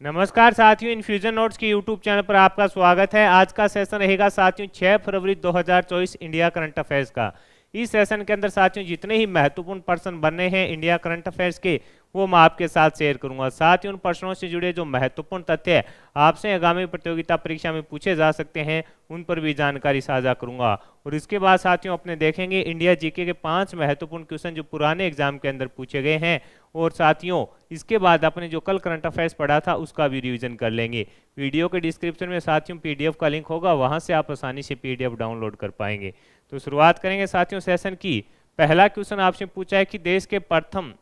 नमस्कार साथियों, infusion notes के यूट्यूब चैनल पर आपका स्वागत है। आज का सेशन रहेगा साथियों 6 फरवरी 2024 इंडिया करंट अफेयर्स का। इस सेशन के अंदर साथियों जितने ही महत्वपूर्ण प्रश्न बनने हैं इंडिया करंट अफेयर्स के, वो मैं आपके साथ शेयर करूंगा। साथ ही उन प्रश्नों से जुड़े जो महत्वपूर्ण तथ्य आपसे आगामी प्रतियोगिता परीक्षा में पूछे जा सकते हैं, उन पर भी जानकारी साझा करूंगा। और इसके बाद साथियों अपने देखेंगे इंडिया जीके के 5 महत्वपूर्ण क्वेश्चन जो पुराने एग्जाम के अंदर पूछे गए हैं। और साथियों इसके बाद अपने जो कल करंट अफेयर्स पढ़ा था उसका भी रिवीजन कर लेंगे। वीडियो के डिस्क्रिप्शन में साथियों पीडीएफ का लिंक होगा, वहां से आप आसानी से पीडीएफ डाउनलोड कर पाएंगे। तो शुरुआत करेंगे साथियों सेशन की। पहला क्वेश्चन आपसे पूछा है कि देश के प्रथम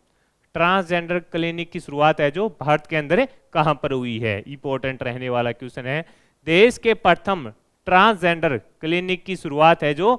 ट्रांसजेंडर क्लिनिक की शुरुआत है जो भारत के अंदर कहां पर हुई है। इंपॉर्टेंट रहने वाला क्वेश्चन है। देश के प्रथम ट्रांसजेंडर क्लिनिक की शुरुआत है जो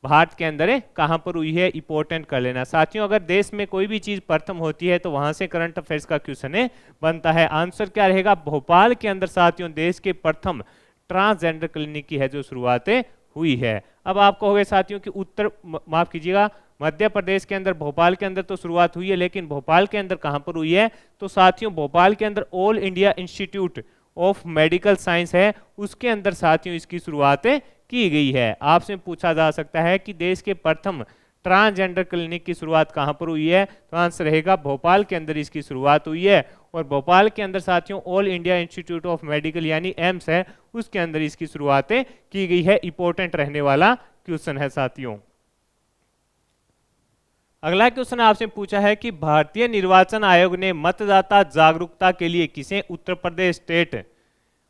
भारत के अंदर कहां पर हुई है, इंपॉर्टेंट कर लेना साथियों। अगर देश में कोई भी चीज प्रथम होती है तो वहां से करंट अफेयर्स का क्वेश्चन बनता है। आंसर क्या रहेगा? भोपाल के अंदर साथियों देश के प्रथम ट्रांसजेंडर क्लिनिक की है जो शुरुआत हुई है। अब आपको हो गए साथियों कि उत्तर माफ कीजिएगा, मध्य प्रदेश के अंदर भोपाल के अंदर तो शुरुआत हुई है, लेकिन भोपाल के अंदर कहां पर हुई है? तो साथियों भोपाल के अंदर all India institute of medical science है, उसके अंदर साथियों इसकी शुरुआत की गई है। आपसे पूछा जा सकता है कि देश के प्रथम ट्रांसजेंडर क्लिनिक की शुरुआत कहां पर हुई है, तो आंसर रहेगा भोपाल के अंदर इसकी शुरुआत हुई है। और भोपाल के अंदर साथियों all India institute of medical यानी एम्स है, उसके अंदर इसकी शुरुआत की गई है। इंपॉर्टेंट रहने वाला क्वेश्चन है साथियों। अगला क्वेश्चन आपसे पूछा है कि भारतीय निर्वाचन आयोग ने मतदाता जागरूकता के लिए किसे उत्तर प्रदेश स्टेट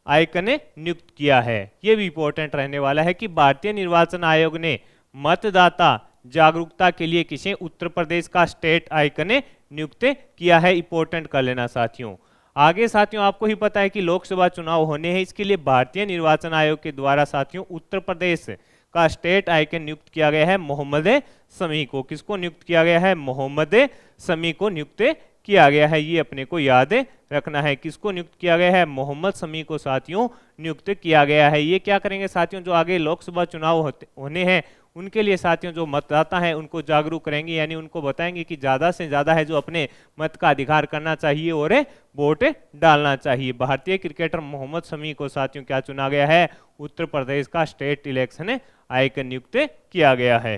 आइकन ने नियुक्त किया है। यह भी इंपॉर्टेंट रहने वाला है कि भारतीय निर्वाचन आयोग ने मतदाता जागरूकता के लिए किसे उत्तर प्रदेश का स्टेट आइकन ने नियुक्त किया है। इंपॉर्टेंट कर लेना साथियों। आगे साथियों आपको ही पता है कि लोकसभा चुनाव होने हैं, इसके लिए भारतीय निर्वाचन आयोग के द्वारा साथियों उत्तर प्रदेश का स्टेट आइकन नियुक्त किया गया है मोहम्मद शमी को। किसको नियुक्त किया गया है? मोहम्मद शमी को नियुक्त किया गया है। ये अपने को याद रखना है। किसको नियुक्त किया गया है? मोहम्मद शमी को साथियों नियुक्त किया गया है। ये क्या करेंगे साथियों, जो आगे लोकसभा चुनाव होने हैं उनके लिए साथियों जो मतदाता हैं उनको जागरूक करेंगे, यानी उनको बताएंगे कि ज्यादा से ज्यादा है जो अपने मत का अधिकार करना चाहिए और वोट डालना चाहिए। भारतीय क्रिकेटर मोहम्मद शमी को साथियों क्या चुना गया है? उत्तर प्रदेश का स्टेट इलेक्शन आइकन नियुक्त किया गया है।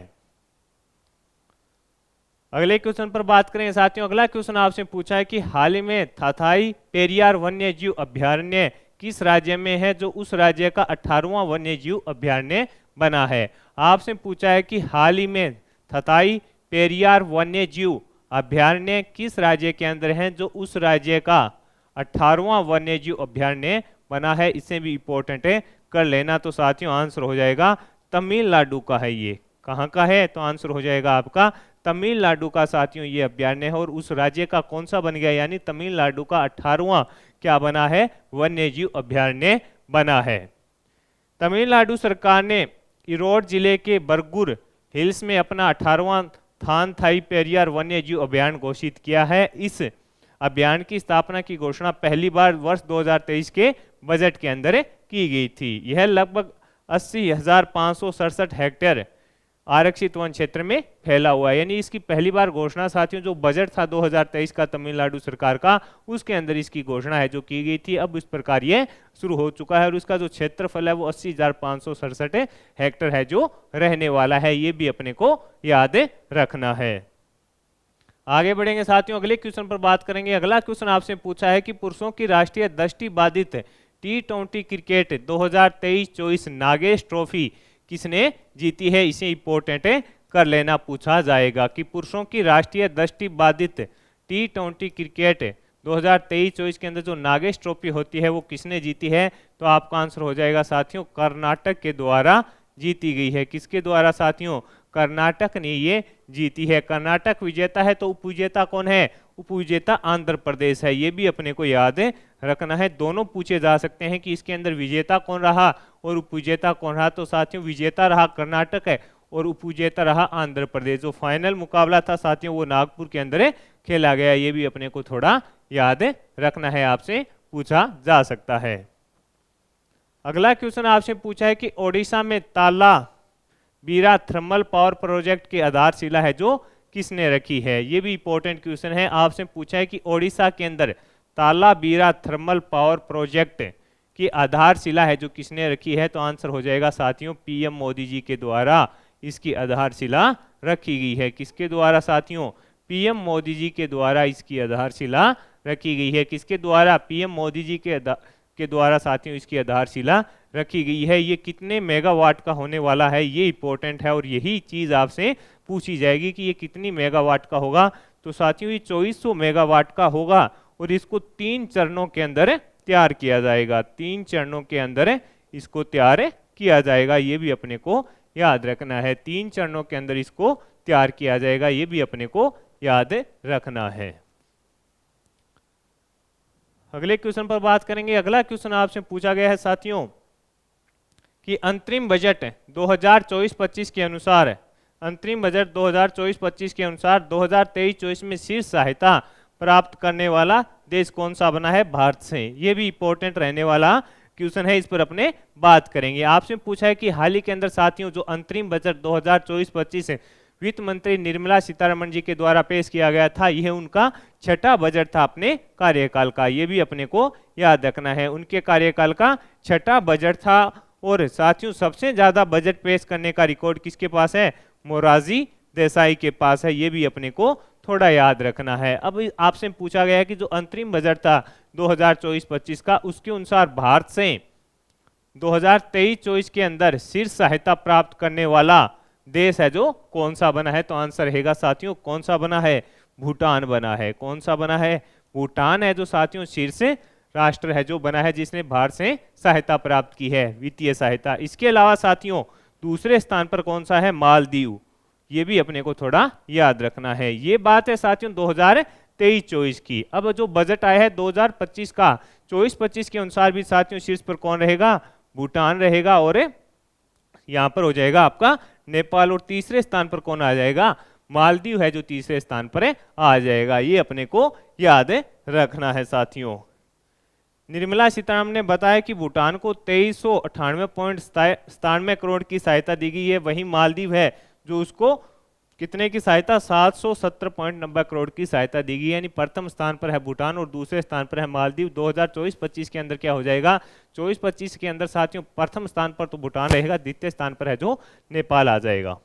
अगले क्वेश्चन पर बात करें साथियों। अगला क्वेश्चन आपसे पूछा है कि हाल ही में थाथाई पेरियार वन्य जीव अभ्यारण्य किस राज्य में है जो उस राज्य का 18वां वन्य जीव अभ्यारण्य बना है। आपसे पूछा है कि हाल ही में थाथाई पेरियार वन्य जीव अभ्यारण्य किस राज्य के अंदर है जो उस राज्य का 18वां वन्य जीव अभ्यारण्य बना है। इसे भी इंपॉर्टेंट कर लेना। तो साथियों आंसर हो जाएगा तमिलनाडु का है। ये कहाँ का है? तो आंसर हो जाएगा आपका तमिलनाडु का साथियों ये अभ्यारण्य है। और उस राज्य का कौन सा बन गया, यानी तमिलनाडु का 18वां क्या बना है? वन्य जीव अभ्यारण्य बना है। तमिलनाडु सरकार ने इरोड जिले के बरगुर हिल्स में अपना 18वां थानथाई पेरियार वन्य जीव अभ्यारण्य घोषित किया है। इस अभियान की स्थापना की घोषणा पहली बार वर्ष 2023 के बजट के अंदर की गई थी। यह लगभग 80,567 हेक्टेयर आरक्षित वन क्षेत्र में फैला हुआ है, यानी इसकी पहली बार घोषणा साथियों जो बजट था 2023 का तमिलनाडु सरकार का, उसके अंदर इसकी घोषणा है जो की गई थी। अब इस प्रकार ये शुरू हो चुका है और उसका जो क्षेत्रफल है वो 80,567 हेक्टेयर है जो रहने वाला है। ये भी अपने को याद रखना है। आगे बढ़ेंगे साथियों, अगले क्वेश्चन पर बात करेंगे। अगला क्वेश्चन आपसे पूछा है कि पुरुषों की राष्ट्रीय दृष्टि बाधित T20 क्रिकेट 2023-24 नागेश ट्रॉफी किसने जीती है। इसे इंपॉर्टेंट कर लेना, पूछा जाएगा कि पुरुषों की राष्ट्रीय दृष्टि बाधित T20 क्रिकेट 2023-24 के अंदर जो नागेश ट्रॉफी होती है वो किसने जीती है। तो आपका आंसर हो जाएगा साथियों कर्नाटक के द्वारा जीती गई है। किसके द्वारा साथियों? कर्नाटक ने ये जीती है। कर्नाटक विजेता है तो उपविजेता कौन है? उपविजेता आंध्र प्रदेश है। ये भी अपने को याद रखना है। दोनों पूछे जा सकते हैं कि इसके अंदर विजेता कौन रहा और उपविजेता कौन रहा। तो साथियों विजेता रहा कर्नाटक है और उपविजेता रहा आंध्र प्रदेश। जो फाइनल मुकाबला था साथियों वो नागपुर के अंदर खेला गया। ये भी अपने को थोड़ा याद रखना है, आपसे पूछा जा सकता है। अगला क्वेश्चन आपसे पूछा है कि ओडिशा में ताला बीरा थर्मल पावर प्रोजेक्ट की आधारशिला है जो किसने रखी है। ये भी इंपॉर्टेंट क्वेश्चन है। आपसे पूछा है कि ओडिशा के अंदर तालाबीरा थर्मल पावर प्रोजेक्ट की आधारशिला है जो किसने रखी है? तो आंसर हो जाएगा साथियों पीएम मोदी जी के द्वारा इसकी आधारशिला रखी गई है। किसके द्वारा साथियों? पीएम मोदी जी के द्वारा इसकी आधारशिला रखी गई है। किसके द्वारा? पीएम मोदी जी के द्वारा साथियों इसकी आधारशिला रखी गई है। ये कितने मेगावाट का होने वाला है ये इंपॉर्टेंट है और यही चीज आपसे पूछी जाएगी कि ये कितनी मेगावाट का होगा। तो साथियों ये 2400 मेगावाट का होगा और इसको 3 चरणों के अंदर तैयार किया जाएगा। 3 चरणों के अंदर इसको तैयार किया जाएगा, ये भी अपने को याद रखना है। 3 चरणों के अंदर इसको तैयार किया जाएगा, ये भी अपने को याद रखना है। अगले क्वेश्चन पर बात करेंगे। अगला क्वेश्चन आपसे पूछा गया है साथियों कि अंतरिम बजट 2024-25 के अनुसार, अंतरिम बजट 2024-25 के अनुसार 2023-24 में शीर्ष सहायता प्राप्त करने वाला देश कौन सा बना है? भारत से। ये भी इंपॉर्टेंट रहने वाला क्वेश्चन है, इस पर अपने बात करेंगे। आपसे पूछा है कि हाल ही के अंदर साथियों जो अंतरिम बजट 2024-25 वित्त मंत्री निर्मला सीतारमण जी के द्वारा पेश किया गया था, यह उनका छठा बजट था अपने कार्यकाल का, ये भी अपने को याद रखना है। उनके कार्यकाल का छठा बजट था और साथियों सबसे ज्यादा बजट पेश करने का रिकॉर्ड किसके पास है? मोरारजी देसाई के पास है, ये भी अपने को थोड़ा याद रखना है। अब आपसे पूछा गया है कि जो अंतरिम बजट था 2024-25 का, उसके अनुसार भारत से 2023-24 के अंदर शीर्ष सहायता प्राप्त करने वाला देश है जो कौन सा बना है? तो आंसर रहेगा साथियों कौन सा बना है? भूटान बना है। कौन सा बना है? भूटान है जो साथियों शीर्ष राष्ट्र है जो बना है जिसने भारत से सहायता प्राप्त की है, वित्तीय सहायता। इसके अलावा साथियों दूसरे स्थान पर कौन सा है? मालदीव, ये भी अपने को थोड़ा याद रखना है। ये बात है साथियों 2023-24 की। अब जो बजट आया है 2025 का, 24-25 के अनुसार भी साथियों शीर्ष पर कौन रहेगा? भूटान रहेगा और यहाँ पर हो जाएगा आपका नेपाल, और तीसरे स्थान पर कौन आ जाएगा? मालदीव है जो तीसरे स्थान पर आ जाएगा, ये अपने को याद रखना है साथियों। निर्मला सीतारमण ने बताया कि भूटान को 2398.97 करोड़ की सहायता दी गई है, वहीं मालदीव है जो उसको कितने की सहायता? 770.90 करोड़ की सहायता दी गई है। यानी प्रथम स्थान पर है भूटान और दूसरे स्थान पर है मालदीव। 2024-25 के अंदर क्या हो जाएगा? 24-25 के अंदर साथियों प्रथम स्थान पर तो भूटान रहेगा, द्वितीय स्थान पर है जो नेपाल आ जाएगा।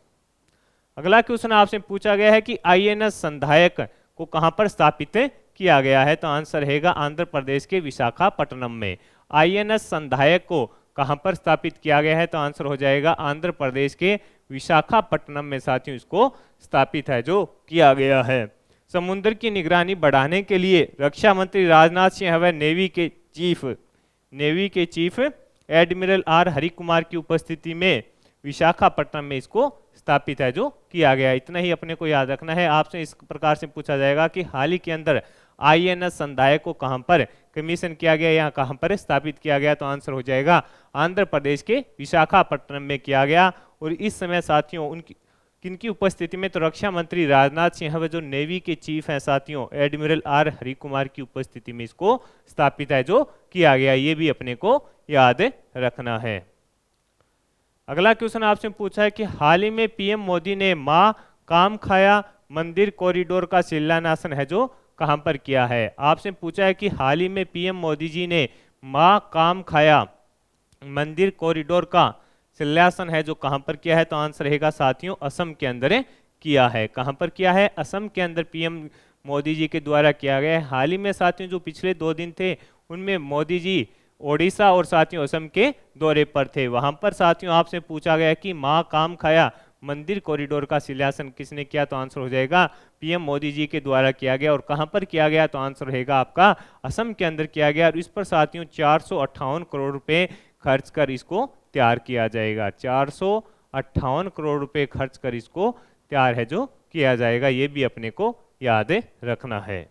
अगला क्वेश्चन आपसे पूछा गया है कि आईएनएस संधायक को कहां पर स्थापित किया गया है? तो आंसर रहेगा आंध्र प्रदेश के विशाखापट्टनम में। आईएनएस संधायक को कहां पर स्थापित किया गया है? तो आंसर हो जाएगा आंध्र प्रदेश के विशाखापट्टनम में साथियों इसको स्थापित है जो किया गया है। समुद्र की निगरानी बढ़ाने के लिए रक्षा मंत्री राजनाथ सिंह व नेवी के चीफ एडमिरल आर हरिकुमार की उपस्थिति में विशाखापट्टनम में इसको स्थापित है जो किया गया। इतना ही अपने को याद रखना है। आपसे इस प्रकार से पूछा जाएगा कि हाल ही के अंदर आईएनएस संधायक को कहां पर कमीशन किया गया या कहां पर स्थापित किया गया? तो आंसर हो जाएगा आंध्र प्रदेश के विशाखापट्टनम में किया गया। और इस समय साथियों उनकी किनकी उपस्थिति में? तो रक्षा मंत्री राजनाथ सिंह जो नेवी के चीफ हैं साथियों एडमिरल आर हरिकुमार की उपस्थिति में इसको स्थापित है जो किया गया, ये भी अपने को याद रखना है। अगला क्वेश्चन आपसे पूछा है कि हाल ही में पीएम मोदी ने मां कामख्या मंदिर कॉरिडोर का शिलान्यास है जो कहां पर किया है? आपसे पूछा है कि हाल ही में पीएम मोदी जी ने मां कामख्या मंदिर कॉरिडोर का शिलान्यास है जो कहां पर किया है? तो आंसर रहेगा साथियों असम के अंदर किया है। कहां पर किया है? असम के अंदर पीएम मोदी जी के द्वारा किया गया है। हाल ही में साथियों जो पिछले 2 दिन थे उनमें मोदी जी ओडिशा और साथियों असम के दौरे पर थे। वहां पर साथियों आपसे पूछा गया कि मां कामख्या मंदिर कॉरिडोर का शिलान्यास किसने किया? तो आंसर हो जाएगा पीएम मोदी जी के द्वारा किया गया। और कहां पर किया गया? तो आंसर रहेगा आपका असम के अंदर किया गया। और इस पर साथियों 458 करोड़ रुपए खर्च कर इसको तैयार किया जाएगा। 458 करोड़ रुपए खर्च कर इसको तैयार है जो किया जाएगा, ये भी अपने को याद रखना है।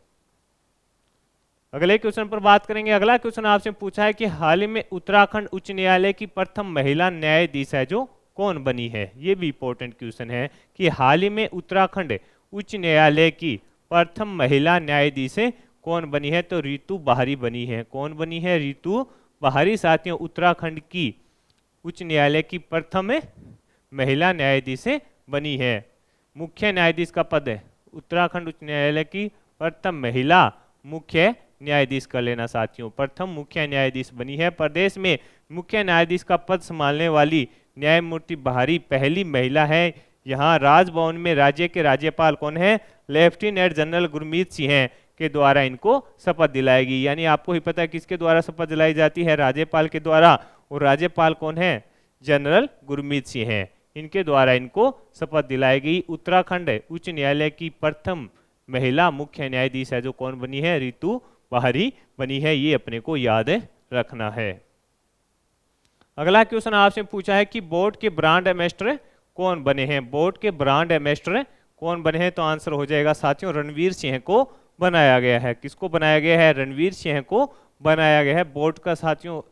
अगले क्वेश्चन पर बात करेंगे। अगला क्वेश्चन आपसे पूछा है कि हाल ही में उत्तराखंड उच्च न्यायालय की प्रथम महिला न्यायाधीश है जो कौन बनी है? ये भी इंपॉर्टेंट क्वेश्चन है कि हाल ही में उत्तराखंड उच्च न्यायालय की प्रथम महिला न्यायाधीश कौन बनी है? तो रितु बाहरी बनी है। कौन बनी है? रितु बाहरी साथियों उत्तराखंड की उच्च न्यायालय की प्रथम महिला न्यायाधीश बनी है। मुख्य न्यायाधीश का पद है उत्तराखंड उच्च न्यायालय की प्रथम महिला मुख्य न्यायाधीश कर लेना साथियों। प्रथम मुख्य न्यायाधीश बनी है। प्रदेश में मुख्य न्यायाधीश का पद संभालने वाली न्यायमूर्ति बाहरी पहली महिला है। यहाँ राजभवन में राज्य के राज्यपाल कौन है? लेफ्टिनेंट जनरल गुरमीत सिंह हैं के द्वारा इनको शपथ दिलाएगी। यानी आपको ही पता है किसके द्वारा शपथ दिलाई जाती है? राज्यपाल के द्वारा। और राज्यपाल कौन है? जनरल गुरमीत सिंह हैं। इनके द्वारा इनको शपथ दिलाई गई। उत्तराखंड उच्च न्यायालय की प्रथम महिला मुख्य न्यायाधीश है जो कौन बनी है? रितु बाहरी बनी है। ये अपने को याद रखना है। अगला क्वेश्चन आपसे पूछा है कि बोर्ड के ब्रांड एम्बेसडर कौन बने हैं? बोर्ड के ब्रांड एम्बेसडर कौन बने हैं? तो आंसर हो जाएगा साथियों रणवीर सिंह को बनाया गया है। किसको बनाया गया है? रणवीर सिंह को बनाया गया है। बोर्ड का साथियों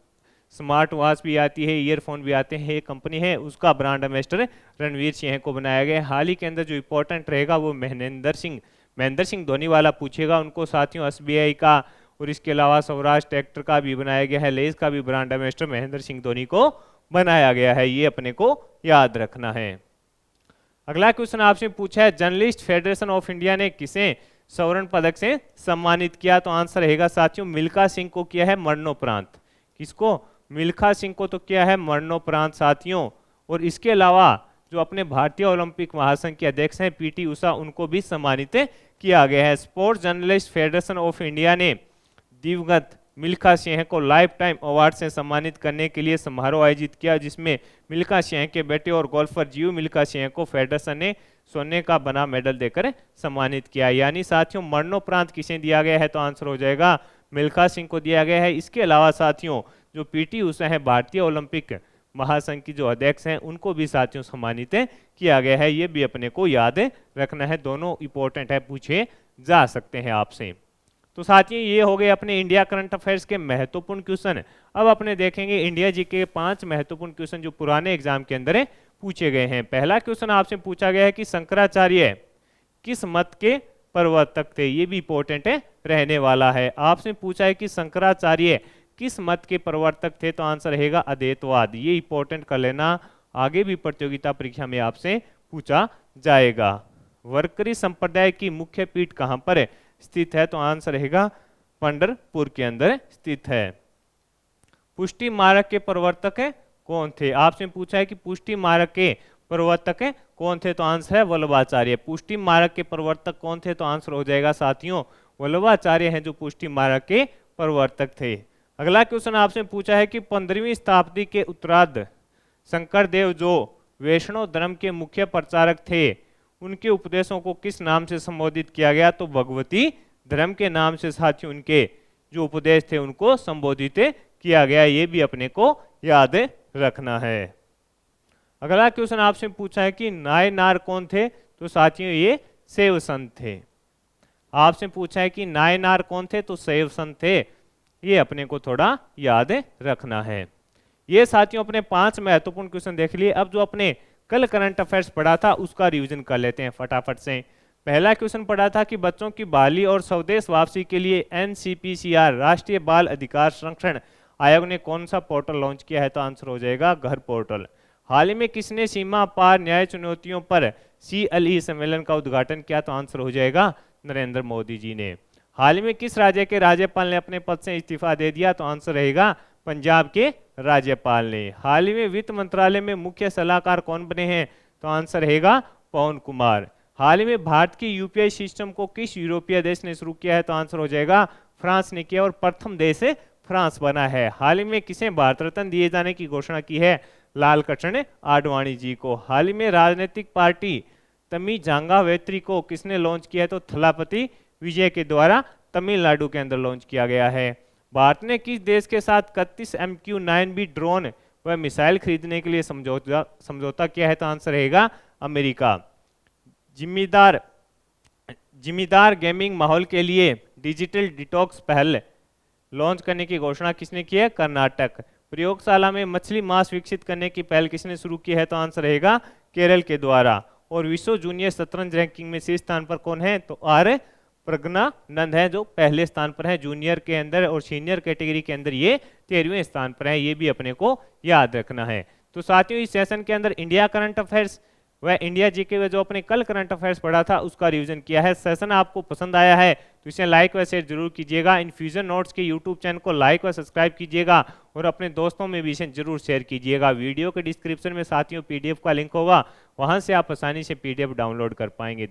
स्मार्ट वॉच भी आती है, ईयरफोन भी आते हैं, एक कंपनी है, उसका ब्रांड एम्बेसडर रणवीर सिंह को बनाया गया है। हाल ही के अंदर जो इंपॉर्टेंट रहेगा वो महेंद्र सिंह धोनी वाला पूछेगा। उनको साथियों एसबीआई का और इसके अलावा सौराष्ट्र ट्रैक्टर का भी बनाया गया है। लेज का भी ब्रांड एम्बेसडर महेंद्र सिंह धोनी को बनाया गया है। ये अपने को याद रखना है। अगला क्वेश्चन आपसे पूछा है जर्नलिस्ट फेडरेशन ऑफ इंडिया ने किसे स्वर्ण पदक से सम्मानित किया? तो आंसर रहेगा साथियों मिल्खा सिंह को किया है मरणोपरांत। किसको? मिल्खा सिंह को तो किया है मरणोपरांत साथियों। और इसके अलावा जो अपने भारतीय ओलंपिक महासंघ के अध्यक्ष हैं पीटी उषा, उनको भी सम्मानित किया गया है। Sports journalist federation of India ने दिवंगत मिल्खा सिंह को लाइफ टाइम अवार्ड से सम्मानित करने के लिए समारोह आयोजित किया, जिसमें मिल्खा सिंह के बेटे और गोल्फर जीव मिल्खा सिंह को फेडरेशन ने सोने का बना मेडल देकर सम्मानित किया। यानी साथियों मरणोपरांत किसे दिया गया है? तो आंसर हो जाएगा मिल्खा सिंह को दिया गया है। इसके अलावा साथियों जो पीटी उषा है भारतीय ओलंपिक महासंघ की जो अध्यक्ष हैं उनको भी साथियों सम्मानित किया गया है। ये भी अपने को याद रखना है। दोनों इंपॉर्टेंट है, पूछे जा सकते हैं आपसे। तो साथियों ये हो गए अपने इंडिया करंट अफेयर्स के महत्वपूर्ण क्वेश्चन। अब अपने देखेंगे इंडिया जी के 5 महत्वपूर्ण क्वेश्चन जो पुराने एग्जाम के अंदर पूछे गए हैं। पहला क्वेश्चन आपसे पूछा गया है कि शंकराचार्य किस मत के प्रवर्तक थे? ये भी इंपॉर्टेंट रहने वाला है। आपसे पूछा है कि शंकराचार्य किस मत के प्रवर्तक थे? तो आंसर रहेगा अद्वैतवाद। ये इंपॉर्टेंट कर लेना, आगे भी प्रतियोगिता परीक्षा में आपसे पूछा जाएगा। वरकरी संप्रदाय की मुख्य पीठ कहां पर स्थित है? तो आंसर रहेगा पंढरपुर के अंदर स्थित है। पुष्टि मार्ग के प्रवर्तक कौन थे? आपसे पूछा है कि पुष्टि मार्ग के प्रवर्तक कौन थे? तो आंसर है वल्लभाचार्य। पुष्टि मार्ग के प्रवर्तक कौन थे? तो आंसर हो जाएगा साथियों वल्लभाचार्य हैं जो पुष्टि मार्ग के प्रवर्तक थे। अगला क्वेश्चन आपसे पूछा है कि 15वीं शताब्दी के उत्तरार्ध शंकरदेव जो वैष्णव धर्म के मुख्य प्रचारक थे उनके उपदेशों को किस नाम से संबोधित किया गया? तो भगवती धर्म के नाम से साथियों उनके जो उपदेश थे उनको संबोधित किया गया। ये भी अपने को याद रखना है। अगला क्वेश्चन आपसे पूछा है कि नायनार कौन थे? तो साथियों ये शैव संत थे। आपसे पूछा है कि नायनार कौन थे? तो शैव संत थे। ये अपने को थोड़ा याद रखना है। ये साथियों अपने 5 महत्वपूर्ण क्वेश्चन देख लिए। अब जो अपने कल करंट अफेयर्स पढ़ा था उसका रिवीजन कर लेते हैं फटाफट से। पहला क्वेश्चन पढ़ा था कि बच्चों की बहाली और स्वदेश वापसी के लिए एनसीपीसीआर राष्ट्रीय बाल अधिकार संरक्षण आयोग ने कौन सा पोर्टल लॉन्च किया है? तो आंसर हो जाएगा घर पोर्टल। हाल ही में किसने सीमा पार न्याय चुनौतियों पर CLE सम्मेलन का उद्घाटन किया? तो आंसर हो जाएगा नरेंद्र मोदी जी ने। हाल ही में किस राज्य के राज्यपाल ने अपने पद से इस्तीफा दे दिया? तो आंसर रहेगा पंजाब के राज्यपाल ने। हाल ही में वित्त मंत्रालय में मुख्य सलाहकार कौन बने हैं? तो आंसर रहेगा पवन कुमार। हाल ही में भारत की UPI सिस्टम को किस यूरोपीय देश ने शुरू किया है? तो आंसर हो जाएगा फ्रांस ने किया और प्रथम देश फ्रांस बना है। हाल ही में किसे भारत रत्न दिए जाने की घोषणा की है? लाल कृष्ण आडवाणी जी को। हाल ही में राजनीतिक पार्टी तमिजांगा वेत्री को किसने लॉन्च किया है? तो थलापति विजय के द्वारा तमिलनाडु के अंदर लॉन्च किया गया है। भारत ने किस देश के साथ 31 MQ-9B ड्रोन व मिसाइल खरीदने के लिए समझौता किया है? तो आंसर रहेगा अमेरिका। जिम्मेदार गेमिंग माहौल के लिए डिजिटल डिटॉक्स पहल लॉन्च करने की घोषणा किसने की है? कर्नाटक। प्रयोगशाला में मछली मांस विकसित करने की पहल किसने शुरू की है? तो आंसर रहेगा केरल के द्वारा। और विश्व जूनियर शतरंज रैंकिंग में शीर्ष स्थान पर कौन है? तो आर प्रज्ञानंद है जो पहले स्थान पर है। जूनियर के अंदर और सीनियर कैटेगरी के अंदर ये 13वें स्थान पर है। ये भी अपने को याद रखना है। तो साथियों इस सेशन के अंदर इंडिया करंट अफेयर्स वह इंडिया जीके में जो अपने कल करंट अफेयर्स पढ़ा था उसका रिवीजन किया है। सेशन आपको पसंद आया है तो इसे लाइक व शेयर जरूर कीजिएगा। इन्फ्यूजन नोट्स के यूट्यूब चैनल को लाइक व सब्सक्राइब कीजिएगा और अपने दोस्तों में भी इसे जरूर शेयर कीजिएगा। वीडियो के डिस्क्रिप्शन में साथियों पीडीएफ का लिंक होगा, वहां से आप आसानी से पीडीएफ डाउनलोड कर पाएंगे।